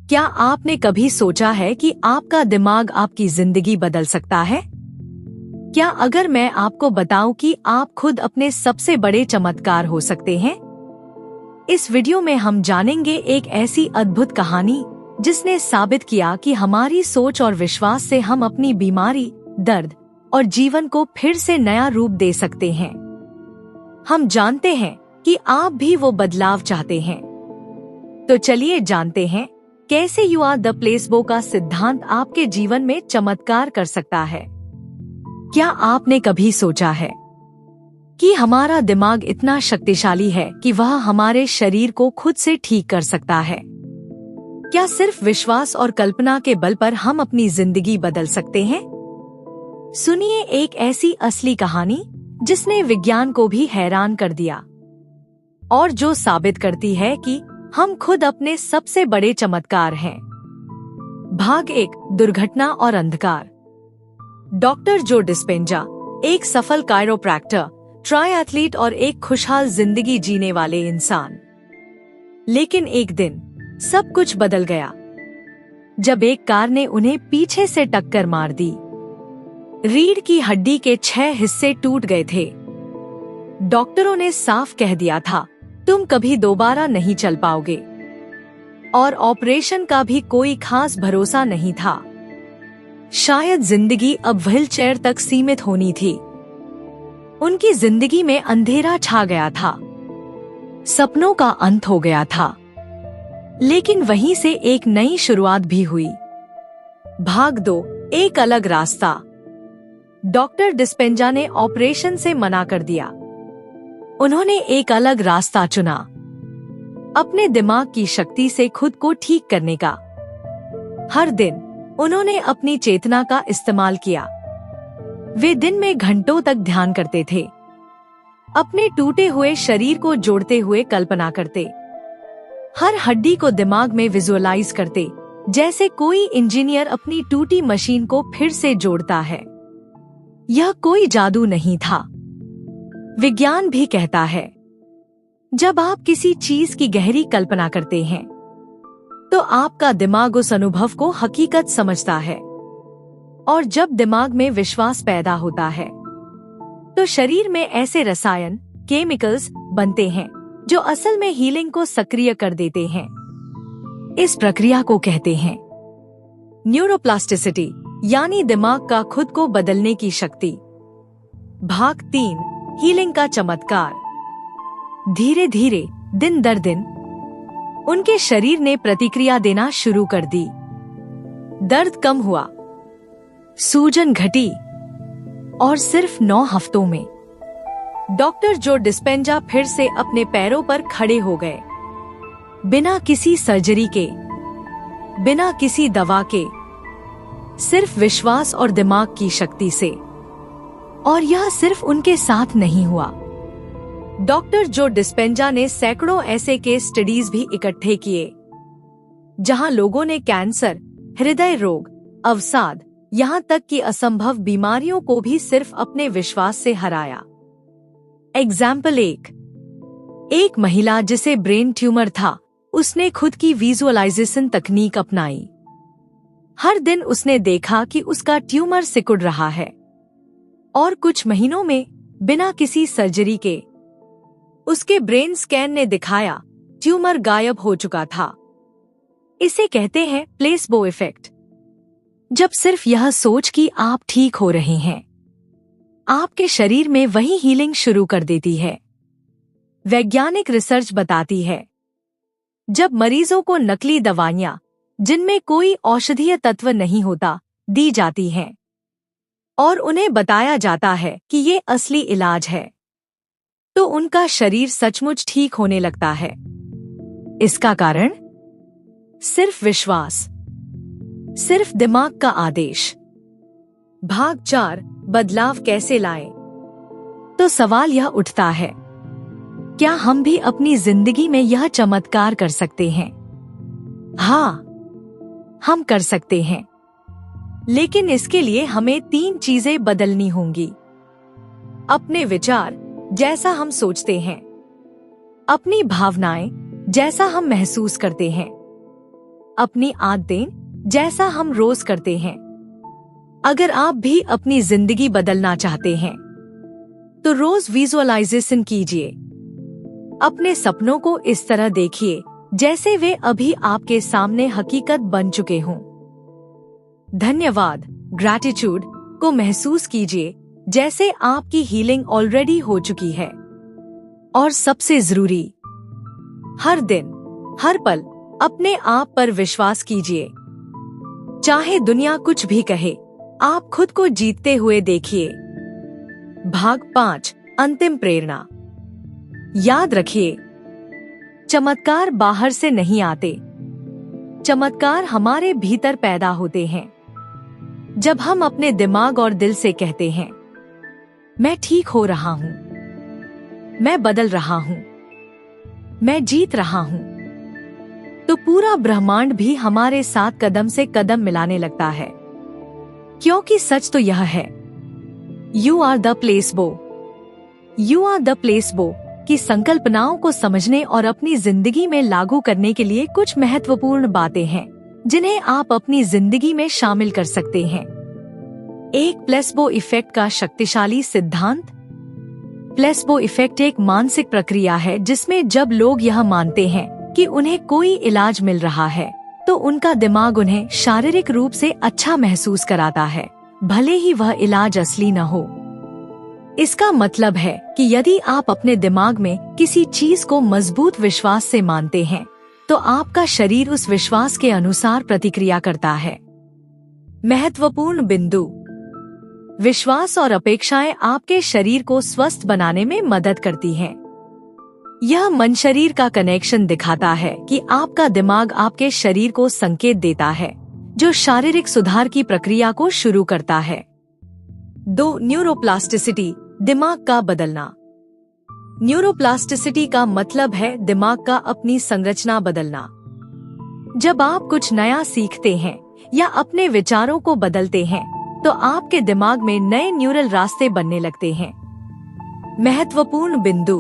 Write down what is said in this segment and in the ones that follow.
क्या आपने कभी सोचा है कि आपका दिमाग आपकी जिंदगी बदल सकता है? क्या अगर मैं आपको बताऊं कि आप खुद अपने सबसे बड़े चमत्कार हो सकते हैं? इस वीडियो में हम जानेंगे एक ऐसी अद्भुत कहानी जिसने साबित किया कि हमारी सोच और विश्वास से हम अपनी बीमारी, दर्द और जीवन को फिर से नया रूप दे सकते हैं। हम जानते हैं कि आप भी वो बदलाव चाहते हैं। तो चलिए जानते हैं कैसे यू आर द प्लेसबो का सिद्धांत आपके जीवन में चमत्कार कर सकता है। क्या आपने कभी सोचा है कि हमारा दिमाग इतना शक्तिशाली है कि वह हमारे शरीर को खुद से ठीक कर सकता है? क्या सिर्फ विश्वास और कल्पना के बल पर हम अपनी जिंदगी बदल सकते हैं? सुनिए एक ऐसी असली कहानी जिसने विज्ञान को भी हैरान कर दिया और जो साबित करती है कि हम खुद अपने सबसे बड़े चमत्कार हैं। भाग 1, दुर्घटना और अंधकार। डॉक्टर जो डिस्पेंजा एक सफल कायरोप्रैक्टर, ट्रायएथलीट और एक खुशहाल जिंदगी जीने वाले इंसान। लेकिन एक दिन सब कुछ बदल गया जब एक कार ने उन्हें पीछे से टक्कर मार दी। रीढ़ की हड्डी के 6 हिस्से टूट गए थे। डॉक्टरों ने साफ कह दिया था, तुम कभी दोबारा नहीं चल पाओगे, और ऑपरेशन का भी कोई खास भरोसा नहीं था। शायद जिंदगी अब व्हीलचेयर तक सीमित होनी थी। उनकी जिंदगी में अंधेरा छा गया था, सपनों का अंत हो गया था। लेकिन वहीं से एक नई शुरुआत भी हुई। भाग 2, एक अलग रास्ता। डॉक्टर डिस्पेंजा ने ऑपरेशन से मना कर दिया। उन्होंने एक अलग रास्ता चुना, अपने दिमाग की शक्ति से खुद को ठीक करने का। हर दिन उन्होंने अपनी चेतना का इस्तेमाल किया। वे दिन में घंटों तक ध्यान करते थे, अपने टूटे हुए शरीर को जोड़ते हुए कल्पना करते, हर हड्डी को दिमाग में विजुअलाइज करते, जैसे कोई इंजीनियर अपनी टूटी मशीन को फिर से जोड़ता है। यह कोई जादू नहीं था। विज्ञान भी कहता है, जब आप किसी चीज की गहरी कल्पना करते हैं तो आपका दिमाग उस अनुभव को हकीकत समझता है, और जब दिमाग में विश्वास पैदा होता है तो शरीर में ऐसे रसायन, केमिकल्स बनते हैं जो असल में हीलिंग को सक्रिय कर देते हैं। इस प्रक्रिया को कहते हैं न्यूरोप्लास्टिसिटी, यानी दिमाग का खुद को बदलने की शक्ति। भाग 3, हीलिंग का चमत्कार। धीरे धीरे, दिन दर दिन, उनके शरीर ने प्रतिक्रिया देना शुरू कर दी। दर्द कम हुआ, सूजन घटी, और सिर्फ 9 हफ्तों में डॉक्टर जो डिस्पेंजा फिर से अपने पैरों पर खड़े हो गए, बिना किसी सर्जरी के, बिना किसी दवा के, सिर्फ विश्वास और दिमाग की शक्ति से। और यह सिर्फ उनके साथ नहीं हुआ। डॉक्टर जो डिस्पेंजा ने सैकड़ों ऐसे केस स्टडीज भी इकट्ठे किए जहां लोगों ने कैंसर, हृदय रोग, अवसाद, यहां तक कि असंभव बीमारियों को भी सिर्फ अपने विश्वास से हराया। एग्जाम्पल 1, एक महिला जिसे ब्रेन ट्यूमर था, उसने खुद की विजुअलाइजेशन तकनीक अपनाई। हर दिन उसने देखा कि उसका ट्यूमर सिकुड़ रहा है, और कुछ महीनों में, बिना किसी सर्जरी के, उसके ब्रेन स्कैन ने दिखाया ट्यूमर गायब हो चुका था। इसे कहते हैं प्लेसबो इफेक्ट। जब सिर्फ यह सोच कि आप ठीक हो रहे हैं, आपके शरीर में वही हीलिंग शुरू कर देती है। वैज्ञानिक रिसर्च बताती है, जब मरीजों को नकली दवाइयां, जिनमें कोई औषधीय तत्व नहीं होता, दी जाती हैं और उन्हें बताया जाता है कि ये असली इलाज है, तो उनका शरीर सचमुच ठीक होने लगता है। इसका कारण सिर्फ विश्वास, सिर्फ दिमाग का आदेश। भाग 4, बदलाव कैसे लाएं? तो सवाल यह उठता है, क्या हम भी अपनी जिंदगी में यह चमत्कार कर सकते हैं? हाँ, हम कर सकते हैं। लेकिन इसके लिए हमें 3 चीजें बदलनी होंगी। अपने विचार, जैसा हम सोचते हैं, अपनी भावनाएं, जैसा हम महसूस करते हैं, अपनी आदतें, जैसा हम रोज करते हैं। अगर आप भी अपनी जिंदगी बदलना चाहते हैं तो रोज विजुअलाइजेशन कीजिए। अपने सपनों को इस तरह देखिए जैसे वे अभी आपके सामने हकीकत बन चुके हों। धन्यवाद, ग्रैटिट्यूड को महसूस कीजिए जैसे आपकी हीलिंग ऑलरेडी हो चुकी है। और सबसे जरूरी, हर दिन, हर पल अपने आप पर विश्वास कीजिए। चाहे दुनिया कुछ भी कहे, आप खुद को जीतते हुए देखिए। भाग 5, अंतिम प्रेरणा। याद रखिए, चमत्कार बाहर से नहीं आते, चमत्कार हमारे भीतर पैदा होते हैं। जब हम अपने दिमाग और दिल से कहते हैं, मैं ठीक हो रहा हूँ, मैं बदल रहा हूँ, मैं जीत रहा हूँ, तो पूरा ब्रह्मांड भी हमारे साथ कदम से कदम मिलाने लगता है। क्योंकि सच तो यह है, you are the placebo. You are the placebo की संकल्पनाओं को समझने और अपनी जिंदगी में लागू करने के लिए कुछ महत्वपूर्ण बातें हैं जिन्हें आप अपनी जिंदगी में शामिल कर सकते हैं। एक प्लेसबो इफेक्ट का शक्तिशाली सिद्धांत। प्लेसबो इफेक्ट एक मानसिक प्रक्रिया है जिसमें जब लोग यह मानते हैं कि उन्हें कोई इलाज मिल रहा है तो उनका दिमाग उन्हें शारीरिक रूप से अच्छा महसूस कराता है, भले ही वह इलाज असली न हो। इसका मतलब है कि यदि आप अपने दिमाग में किसी चीज को मजबूत विश्वास से मानते हैं तो आपका शरीर उस विश्वास के अनुसार प्रतिक्रिया करता है। महत्वपूर्ण बिंदु, विश्वास और अपेक्षाएं आपके शरीर को स्वस्थ बनाने में मदद करती हैं। यह मन शरीर का कनेक्शन दिखाता है कि आपका दिमाग आपके शरीर को संकेत देता है, जो शारीरिक सुधार की प्रक्रिया को शुरू करता है। 2. न्यूरोप्लास्टिसिटी, दिमाग का बदलना। न्यूरोप्लास्टिसिटी का मतलब है दिमाग का अपनी संरचना बदलना। जब आप कुछ नया सीखते हैं या अपने विचारों को बदलते हैं तो आपके दिमाग में नए न्यूरल रास्ते बनने लगते हैं। महत्वपूर्ण बिंदु,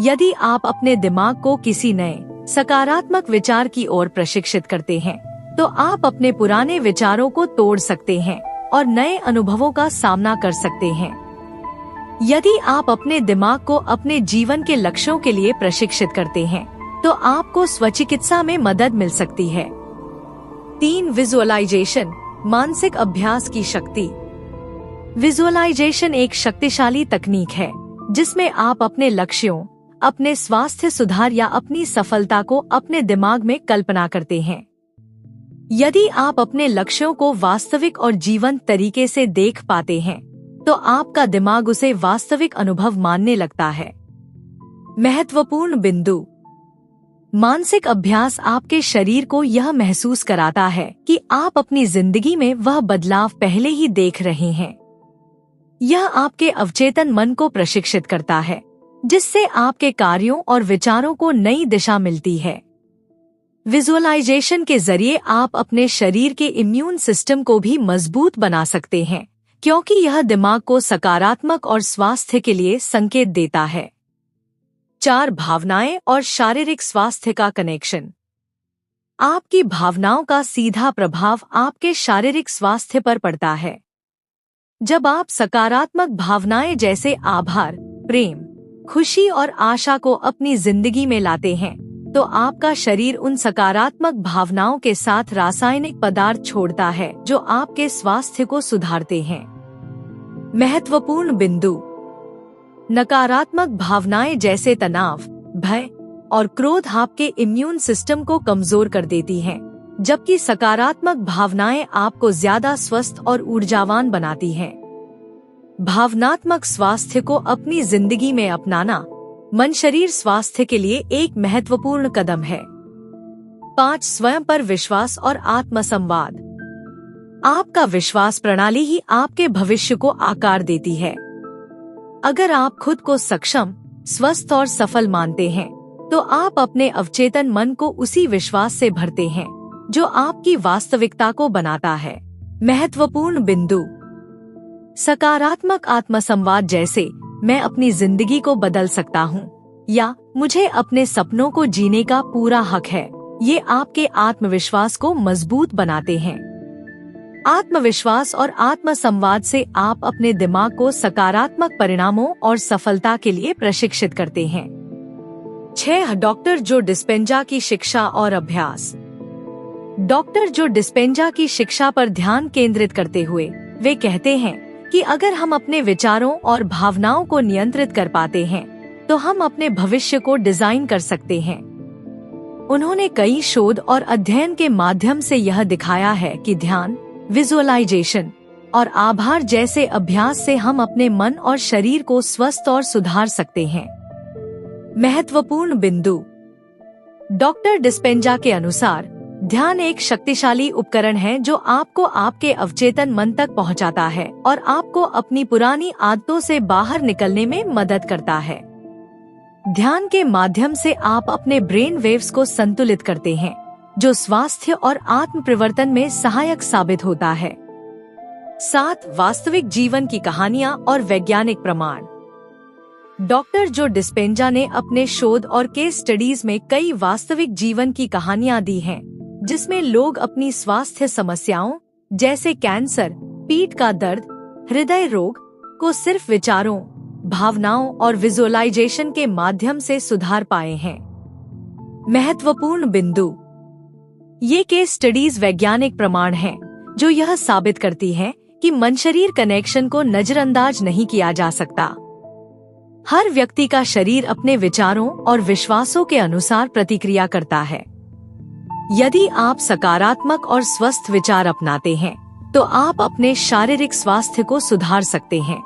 यदि आप अपने दिमाग को किसी नए सकारात्मक विचार की ओर प्रशिक्षित करते हैं तो आप अपने पुराने विचारों को तोड़ सकते हैं और नए अनुभवों का सामना कर सकते हैं। यदि आप अपने दिमाग को अपने जीवन के लक्ष्यों के लिए प्रशिक्षित करते हैं तो आपको स्वचिकित्सा में मदद मिल सकती है। 3. विजुअलाइजेशन, मानसिक अभ्यास की शक्ति। विजुअलाइजेशन एक शक्तिशाली तकनीक है जिसमें आप अपने लक्ष्यों, अपने स्वास्थ्य सुधार या अपनी सफलता को अपने दिमाग में कल्पना करते हैं। यदि आप अपने लक्ष्यों को वास्तविक और जीवंत तरीके से देख पाते हैं तो आपका दिमाग उसे वास्तविक अनुभव मानने लगता है। महत्वपूर्ण बिंदु, मानसिक अभ्यास आपके शरीर को यह महसूस कराता है कि आप अपनी जिंदगी में वह बदलाव पहले ही देख रहे हैं। यह आपके अवचेतन मन को प्रशिक्षित करता है, जिससे आपके कार्यों और विचारों को नई दिशा मिलती है। विजुअलाइजेशन के जरिए आप अपने शरीर के इम्यून सिस्टम को भी मजबूत बना सकते हैं, क्योंकि यह दिमाग को सकारात्मक और स्वास्थ्य के लिए संकेत देता है। 4. भावनाएं और शारीरिक स्वास्थ्य का कनेक्शन। आपकी भावनाओं का सीधा प्रभाव आपके शारीरिक स्वास्थ्य पर पड़ता है। जब आप सकारात्मक भावनाएं जैसे आभार, प्रेम, खुशी और आशा को अपनी जिंदगी में लाते हैं तो आपका शरीर उन सकारात्मक भावनाओं के साथ रासायनिक पदार्थ छोड़ता है जो आपके स्वास्थ्य को सुधारते हैं। महत्वपूर्ण बिंदु, नकारात्मक भावनाएं जैसे तनाव, भय और क्रोध आपके इम्यून सिस्टम को कमजोर कर देती हैं, जबकि सकारात्मक भावनाएं आपको ज्यादा स्वस्थ और ऊर्जावान बनाती हैं। भावनात्मक स्वास्थ्य को अपनी जिंदगी में अपनाना मन शरीर स्वास्थ्य के लिए एक महत्वपूर्ण कदम है। 5. स्वयं पर विश्वास और आत्मसंवाद। आपका विश्वास प्रणाली ही आपके भविष्य को आकार देती है। अगर आप खुद को सक्षम, स्वस्थ और सफल मानते हैं तो आप अपने अवचेतन मन को उसी विश्वास से भरते हैं जो आपकी वास्तविकता को बनाता है। महत्वपूर्ण बिंदु, सकारात्मक आत्मसंवाद जैसे मैं अपनी जिंदगी को बदल सकता हूँ या मुझे अपने सपनों को जीने का पूरा हक है, ये आपके आत्मविश्वास को मजबूत बनाते हैं। आत्मविश्वास और आत्म संवाद से आप अपने दिमाग को सकारात्मक परिणामों और सफलता के लिए प्रशिक्षित करते हैं। 6. डॉक्टर जो डिस्पेंजा की शिक्षा और अभ्यास। डॉक्टर जो डिस्पेंजा की शिक्षा पर ध्यान केंद्रित करते हुए वे कहते हैं कि अगर हम अपने विचारों और भावनाओं को नियंत्रित कर पाते हैं तो हम अपने भविष्य को डिजाइन कर सकते हैं। उन्होंने कई शोध और अध्ययन के माध्यम से यह दिखाया है कि ध्यान, विजुअलाइजेशन और आभार जैसे अभ्यास से हम अपने मन और शरीर को स्वस्थ और सुधार सकते हैं। महत्वपूर्ण बिंदु। डॉक्टर डिस्पेंजा के अनुसार ध्यान एक शक्तिशाली उपकरण है जो आपको आपके अवचेतन मन तक पहुंचाता है और आपको अपनी पुरानी आदतों से बाहर निकलने में मदद करता है। ध्यान के माध्यम से आप अपने ब्रेन वेव्स को संतुलित करते हैं, जो स्वास्थ्य और आत्म परिवर्तन में सहायक साबित होता है। 7. वास्तविक जीवन की कहानियां और वैज्ञानिक प्रमाण। डॉक्टर जो डिस्पेंजा ने अपने शोध और केस स्टडीज में कई वास्तविक जीवन की कहानियां दी हैं, जिसमें लोग अपनी स्वास्थ्य समस्याओं जैसे कैंसर, पीठ का दर्द, हृदय रोग को सिर्फ विचारों, भावनाओं और विजुअलाइजेशन के माध्यम से सुधार पाए हैं। महत्वपूर्ण बिंदु। ये केस स्टडीज वैज्ञानिक प्रमाण हैं, जो यह साबित करती है कि मन शरीर कनेक्शन को नजरअंदाज नहीं किया जा सकता। हर व्यक्ति का शरीर अपने विचारों और विश्वासों के अनुसार प्रतिक्रिया करता है। यदि आप सकारात्मक और स्वस्थ विचार अपनाते हैं, तो आप अपने शारीरिक स्वास्थ्य को सुधार सकते हैं।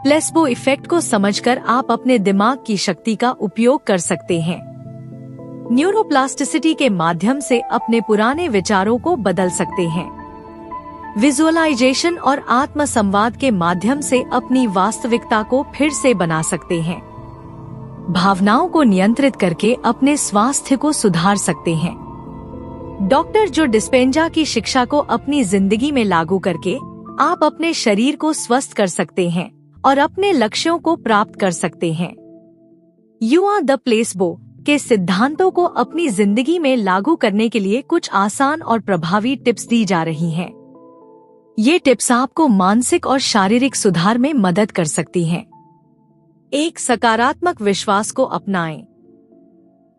प्लेसबो इफेक्ट को समझकर आप अपने दिमाग की शक्ति का उपयोग कर सकते हैं। न्यूरोप्लास्टिसिटी के माध्यम से अपने पुराने विचारों को बदल सकते हैं। विजुअलाइजेशन और आत्म संवाद के माध्यम से अपनी वास्तविकता को फिर से बना सकते हैं। भावनाओं को नियंत्रित करके अपने स्वास्थ्य को सुधार सकते हैं। डॉक्टर जो डिस्पेंजा की शिक्षा को अपनी जिंदगी में लागू करके आप अपने शरीर को स्वस्थ कर सकते हैं और अपने लक्ष्यों को प्राप्त कर सकते हैं। यू आर द प्लेसबो के सिद्धांतों को अपनी जिंदगी में लागू करने के लिए कुछ आसान और प्रभावी टिप्स दी जा रही हैं। ये टिप्स आपको मानसिक और शारीरिक सुधार में मदद कर सकती हैं। 1. सकारात्मक विश्वास को अपनाएं।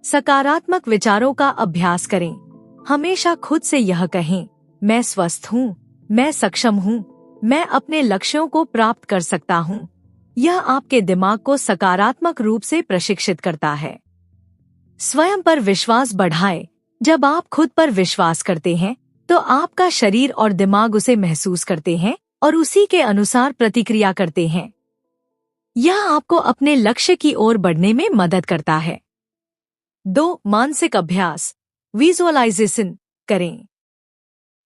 सकारात्मक विचारों का अभ्यास करें। हमेशा खुद से यह कहें, मैं स्वस्थ हूँ, मैं सक्षम हूँ, मैं अपने लक्ष्यों को प्राप्त कर सकता हूँ। यह आपके दिमाग को सकारात्मक रूप से प्रशिक्षित करता है। स्वयं पर विश्वास बढ़ाए। जब आप खुद पर विश्वास करते हैं, तो आपका शरीर और दिमाग उसे महसूस करते हैं और उसी के अनुसार प्रतिक्रिया करते हैं। यह आपको अपने लक्ष्य की ओर बढ़ने में मदद करता है। 2. मानसिक अभ्यास, विजुअलाइजेशन करें।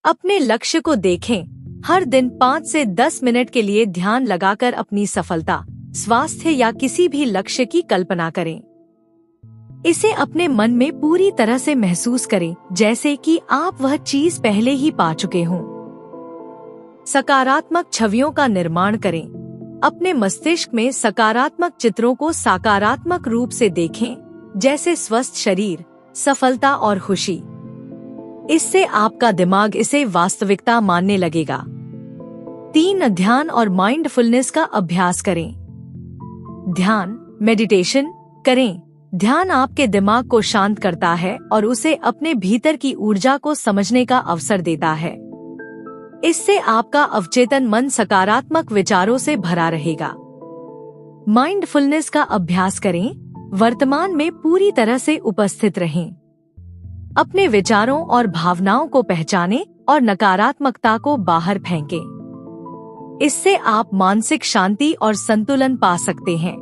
अपने लक्ष्य को देखें। हर दिन 5 से 10 मिनट के लिए ध्यान लगाकर अपनी सफलता, स्वास्थ्य या किसी भी लक्ष्य की कल्पना करें। इसे अपने मन में पूरी तरह से महसूस करें, जैसे कि आप वह चीज पहले ही पा चुके हों। सकारात्मक छवियों का निर्माण करें। अपने मस्तिष्क में सकारात्मक चित्रों को सकारात्मक रूप से देखें, जैसे स्वस्थ शरीर, सफलता और खुशी। इससे आपका दिमाग इसे वास्तविकता मानने लगेगा। 3. ध्यान और माइंडफुलनेस का अभ्यास करें। ध्यान, मेडिटेशन करें। ध्यान आपके दिमाग को शांत करता है और उसे अपने भीतर की ऊर्जा को समझने का अवसर देता है। इससे आपका अवचेतन मन सकारात्मक विचारों से भरा रहेगा। माइंडफुलनेस का अभ्यास करें। वर्तमान में पूरी तरह से उपस्थित रहें। अपने विचारों और भावनाओं को पहचानें और नकारात्मकता को बाहर फेंकें। इससे आप मानसिक शांति और संतुलन पा सकते हैं।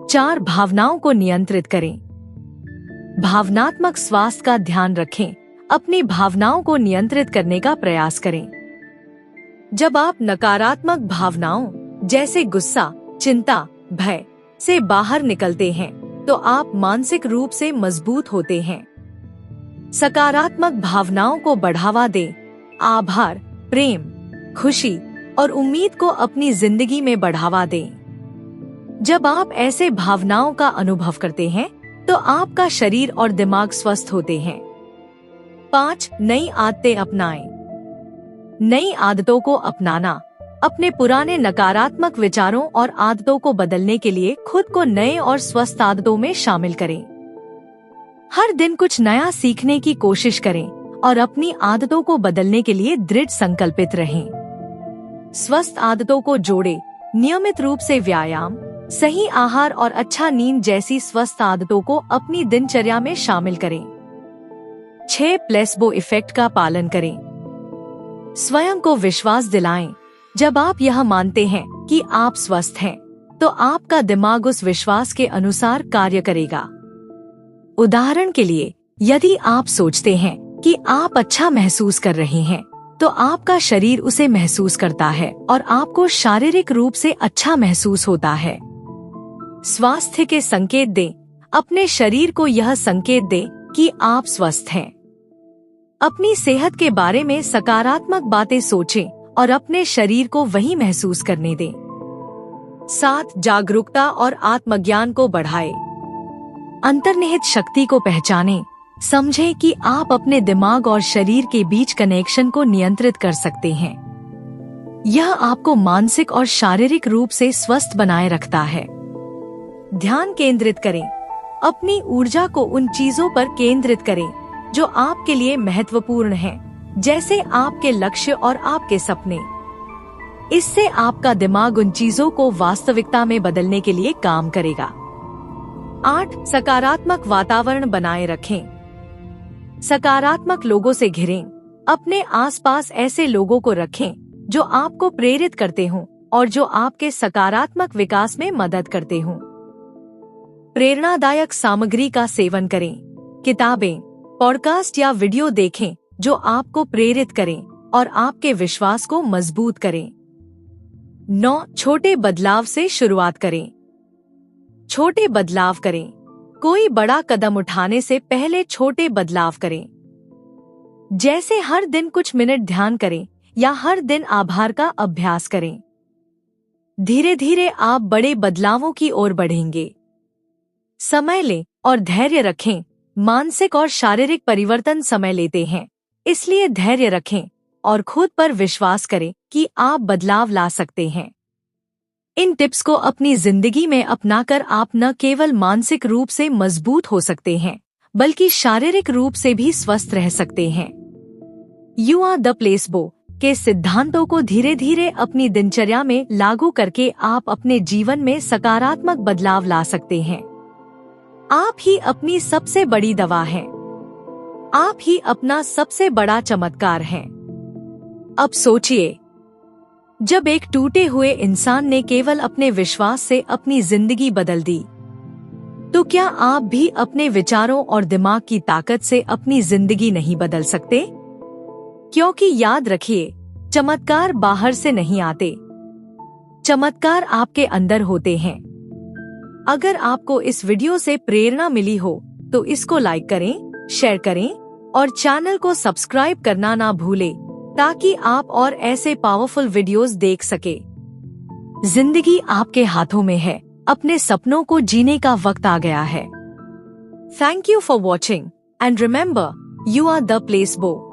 4. भावनाओं को नियंत्रित करें। भावनात्मक स्वास्थ्य का ध्यान रखें। अपनी भावनाओं को नियंत्रित करने का प्रयास करें। जब आप नकारात्मक भावनाओं जैसे गुस्सा, चिंता, भय से बाहर निकलते हैं, तो आप मानसिक रूप से मजबूत होते हैं। सकारात्मक भावनाओं को बढ़ावा दें। आभार, प्रेम, खुशी और उम्मीद को अपनी जिंदगी में बढ़ावा दें। जब आप ऐसे भावनाओं का अनुभव करते हैं, तो आपका शरीर और दिमाग स्वस्थ होते हैं। 5. नई आदतें अपनाएं। नई आदतों को अपनाना अपने पुराने नकारात्मक विचारों और आदतों को बदलने के लिए खुद को नए और स्वस्थ आदतों में शामिल करें। हर दिन कुछ नया सीखने की कोशिश करें और अपनी आदतों को बदलने के लिए दृढ़ संकल्पित रहें। स्वस्थ आदतों को जोड़ें। नियमित रूप से व्यायाम, सही आहार और अच्छा नींद जैसी स्वस्थ आदतों को अपनी दिनचर्या में शामिल करें। 6. प्लेसबो इफेक्ट का पालन करें। स्वयं को विश्वास दिलाएं। जब आप यह मानते हैं कि आप स्वस्थ हैं, तो आपका दिमाग उस विश्वास के अनुसार कार्य करेगा। उदाहरण के लिए, यदि आप सोचते हैं कि आप अच्छा महसूस कर रहे हैं, तो आपका शरीर उसे महसूस करता है और आपको शारीरिक रूप से अच्छा महसूस होता है। स्वास्थ्य के संकेत दें। अपने शरीर को यह संकेत दें कि आप स्वस्थ हैं। अपनी सेहत के बारे में सकारात्मक बातें सोचें और अपने शरीर को वही महसूस करने दें। 7. जागरूकता और आत्मज्ञान को बढ़ाएं। अंतर्निहित शक्ति को पहचानें। समझें कि आप अपने दिमाग और शरीर के बीच कनेक्शन को नियंत्रित कर सकते हैं। यह आपको मानसिक और शारीरिक रूप से स्वस्थ बनाए रखता है। ध्यान केंद्रित करें। अपनी ऊर्जा को उन चीजों पर केंद्रित करें जो आपके लिए महत्वपूर्ण हैं, जैसे आपके लक्ष्य और आपके सपने। इससे आपका दिमाग उन चीजों को वास्तविकता में बदलने के लिए काम करेगा। 8. सकारात्मक वातावरण बनाए रखें। सकारात्मक लोगों से घिरें। अपने आसपास ऐसे लोगों को रखें जो आपको प्रेरित करते हों और जो आपके सकारात्मक विकास में मदद करते हों। प्रेरणादायक सामग्री का सेवन करें। किताबें, पॉडकास्ट या वीडियो देखें जो आपको प्रेरित करें और आपके विश्वास को मजबूत करें। 9. छोटे बदलाव से शुरुआत करें। छोटे बदलाव करें। कोई बड़ा कदम उठाने से पहले छोटे बदलाव करें, जैसे हर दिन कुछ मिनट ध्यान करें या हर दिन आभार का अभ्यास करें। धीरे धीरे आप बड़े बदलावों की ओर बढ़ेंगे। समय लें और धैर्य रखें। मानसिक और शारीरिक परिवर्तन समय लेते हैं, इसलिए धैर्य रखें और खुद पर विश्वास करें कि आप बदलाव ला सकते हैं। इन टिप्स को अपनी जिंदगी में अपनाकर आप न केवल मानसिक रूप से मजबूत हो सकते हैं, बल्कि शारीरिक रूप से भी स्वस्थ रह सकते हैं। यू आर द प्लेसबो के सिद्धांतों को धीरे धीरे अपनी दिनचर्या में लागू करके आप अपने जीवन में सकारात्मक बदलाव ला सकते हैं। आप ही अपनी सबसे बड़ी दवा हैं। आप ही अपना सबसे बड़ा चमत्कार हैं। अब सोचिए, जब एक टूटे हुए इंसान ने केवल अपने विश्वास से अपनी जिंदगी बदल दी, तो क्या आप भी अपने विचारों और दिमाग की ताकत से अपनी जिंदगी नहीं बदल सकते? क्योंकि याद रखिए, चमत्कार बाहर से नहीं आते, चमत्कार आपके अंदर होते हैं। अगर आपको इस वीडियो से प्रेरणा मिली हो तो इसको लाइक करें, शेयर करें और चैनल को सब्सक्राइब करना ना भूलें, ताकि आप और ऐसे पावरफुल वीडियोस देख सके। जिंदगी आपके हाथों में है। अपने सपनों को जीने का वक्त आ गया है। Thank you for watching and remember, you are the placebo.